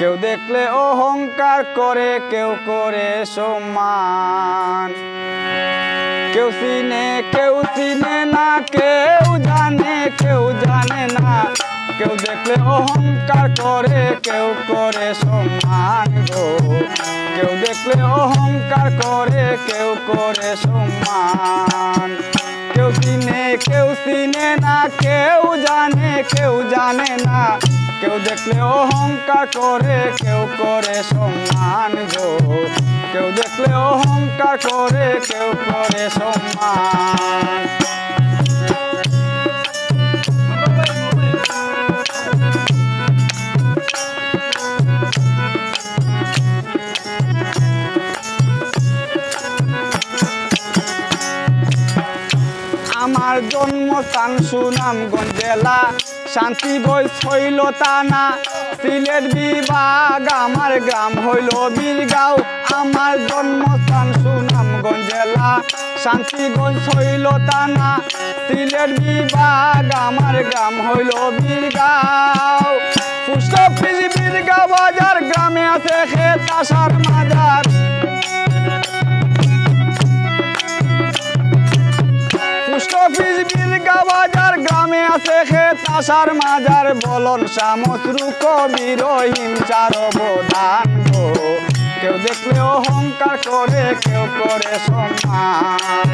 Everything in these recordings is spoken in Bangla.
কেউ দেখলে অহংকার করে, কেউ করে সম্মান। কেউ চিনে না, কেউ জানে না। কেউ দেখলে অহংকার করে, কেউ করে সম্মান গো। কেউ দেখলে অহংকার করে, কেউ করে সম্মান। কেউ চিনে না, কেউ জানে না। কেউ দেখলে অহংকার করে, কেউ করে সম্মান গো। কেউ দেখলে অহংকার করে, কেউ করে সম্মান। আমার জন্মস্থান সুনামগঞ্জ জেলা, শান্তি বয়স হইল টানা। সিলেট বিভাগ আমার গ্রাম হইল বীরগাঁও। আমার জন্মস্থান সুনামগঞ্জ জেলা, শান্তিগঞ্জ হইল টানা। সিলেট বিভাগ আমার গ্রাম হইল বীরগাঁও। পোস্ট অফিস বীরগাঁও বাজার, গ্রামে আছে খেত আশার মাজার। পোস্ট অফিস বীরগাঁও বাজার, গ্রামে আছে খেত আশার মাজার। বলন শামসরু কবির হিংসার অবদান গো। কেউ দেখলে অহংকার করে, কেউ করে সম্মান।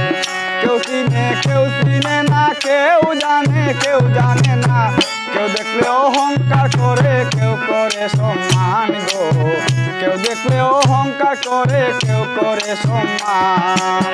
কেউ চিনে না, কেউ জানে না। কেউ দেখলে অহংকার করে, কেউ করে সম্মান গো। কেউ দেখলে অহংকার করে, কেউ করে সম্মান।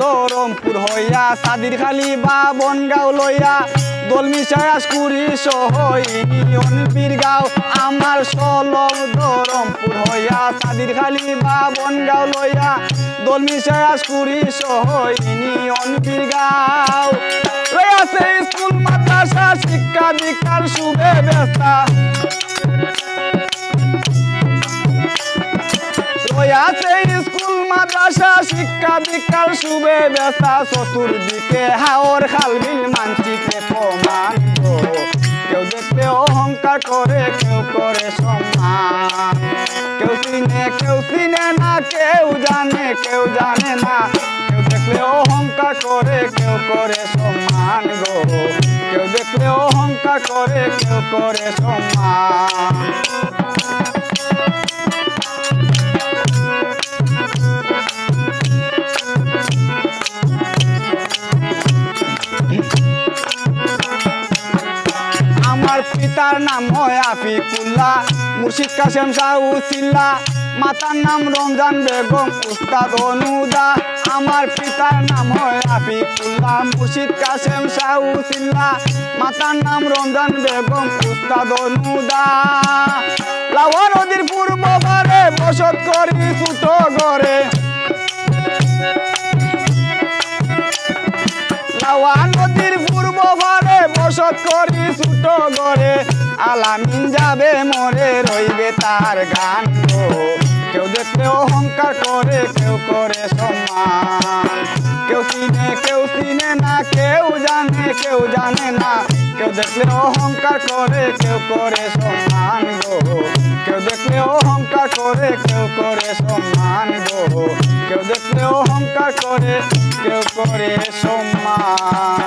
ধরমপুর হইয়া সাদির খালি বা বনগাঁও লইয়া, দলমিশায়াসকুড়ি সহ ইউনিয়ন বীরগাঁও। আমার সলভ ধরমপুর হইয়া সাদির খালি বা বনগাঁও লইয়া, দলমিশায়াসকুড়ি সহ ইউনিয়ন বীরগাঁও। রয়েছে স্কুল মাদ্রাসা, শিক্ষা দীক্ষার সুব্যবস্থা। রয়েছে স্কুল মাদ্রাসা, শিক্ষা দীক্ষার সুব্যবস্থা। চতুর্দিকে হাওর খাল বিল মানচিত্রে প্রমাণ গো। কেউ দেখলে অহংকার করে, কেউ করে সম্মান। কেউ চিনে না, কেউ জানে না। কেউ দেখলে অহংকার করে, কেউ করে সম্মান গো। কেউ দেখলে অহংকার করে, কেউ করে সম্মান। পিতার নাম হয় আফিকুল্লাহ, মুর্শিদ কাসেম শাহ উসিল্লা। মাতার নাম রমজান বেগম, উস্তাদ অনুদা। আমার পিতার নাম হয় আফিকুল্লাহ, মুর্শিদ কাসেম শাহ উসিল্লা। মাতার নাম রমজান বেগম, উস্তাদ অনুদা। লাওয়া নদীর পূর্ব পারে বসত করি ছোট ঘরে। লাওয়া নদীর পূর্ব পারে বসত করি ছোট ঘরে। আলামিন যাবে মরে, রইবে তার গান গো। কেউ দেখলে অহংকার করে, কেউ করে সম্মান। কেউ চিনে না, কেউ জানে না। কেউ দেখলে অহংকার করে, কেউ করে সম্মান গো। কেউ দেখলে অহংকার করে, কেউ করে সম্মান গো। কেউ দেখলে অহংকার করে, কেউ করে সম্মান।